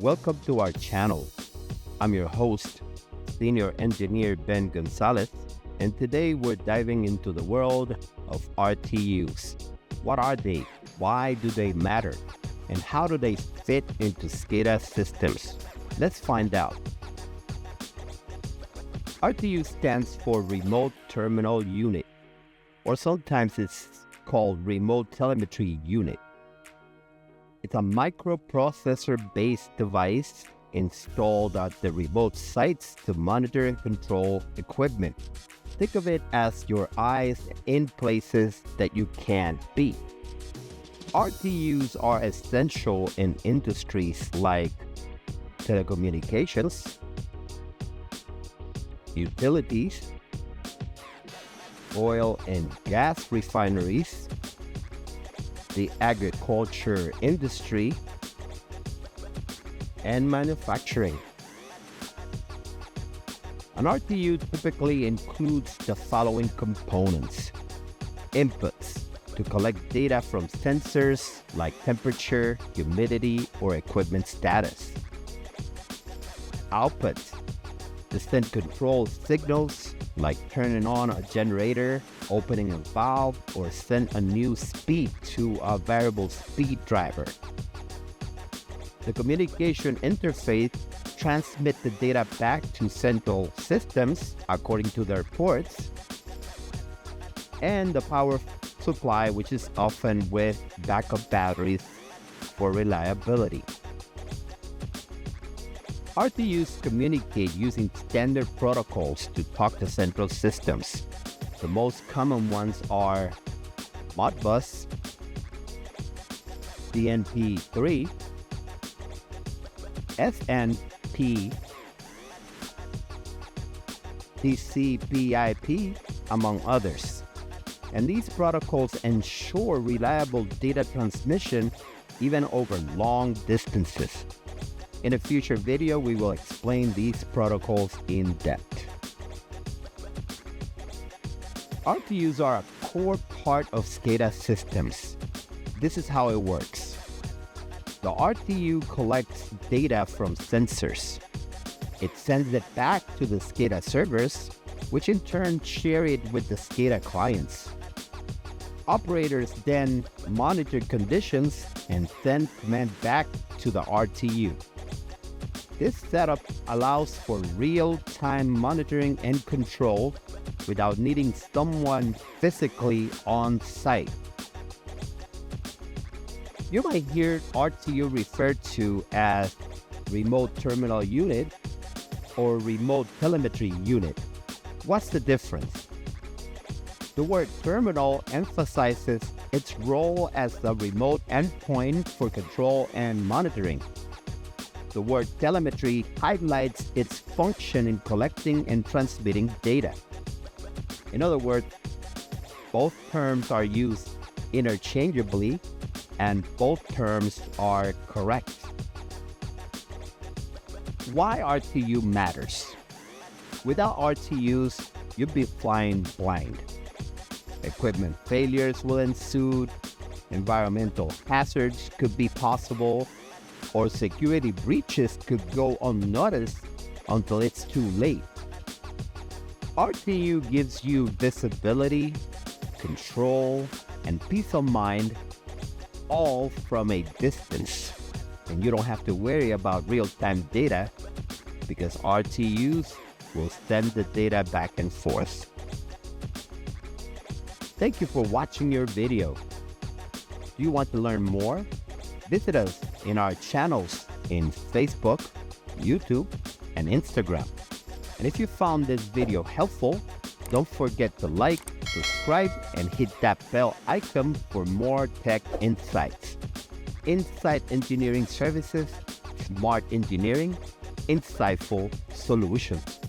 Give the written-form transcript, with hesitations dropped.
Welcome to our channel. I'm your host, Senior Engineer Ben Gonzalez, and today we're diving into the world of RTUs. What are they? Why do they matter? And how do they fit into SCADA systems? Let's find out. RTU stands for Remote Terminal Unit, or sometimes it's called Remote Telemetry Unit. It's a microprocessor-based device installed at the remote sites to monitor and control equipment. Think of it as your eyes in places that you can't be. RTUs are essential in industries like telecommunications, utilities, oil and gas refineries, the agriculture industry, and manufacturing. An RTU typically includes the following components: inputs to collect data from sensors like temperature, humidity, or equipment status. Outputs to send control signals like turning on a generator, opening a valve, or send a new speed to a variable speed driver. The communication interface transmits the data back to central systems according to their ports, and the power supply, which is often with backup batteries for reliability. RTUs communicate using standard protocols to talk to central systems. The most common ones are Modbus, SNMP, SNP, TCP/IP, among others. And these protocols ensure reliable data transmission even over long distances. In a future video, we will explain these protocols in depth. RTUs are a core part of SCADA systems. This is how it works. The RTU collects data from sensors. It sends it back to the SCADA servers, which in turn share it with the SCADA clients. Operators then monitor conditions and send command back to the RTU. This setup allows for real-time monitoring and control without needing someone physically on site. You might hear RTU referred to as Remote Terminal Unit or Remote Telemetry Unit. What's the difference? The word terminal emphasizes its role as the remote endpoint for control and monitoring. The word telemetry highlights its function in collecting and transmitting data. In other words, both terms are used interchangeably and both terms are correct. Why RTU matters? Without RTUs, you'd be flying blind. Equipment failures will ensue, environmental hazards could be possible, or security breaches could go unnoticed until it's too late. RTU gives you visibility, control, and peace of mind, all from a distance. And you don't have to worry about real-time data because RTUs will send the data back and forth. Thank you for watching your video. Do you want to learn more? Visit us in our channels in Facebook, YouTube, and Instagram. And if you found this video helpful, don't forget to like, subscribe, and hit that bell icon for more tech insights. Insight Engineering Services, smart engineering, insightful solutions.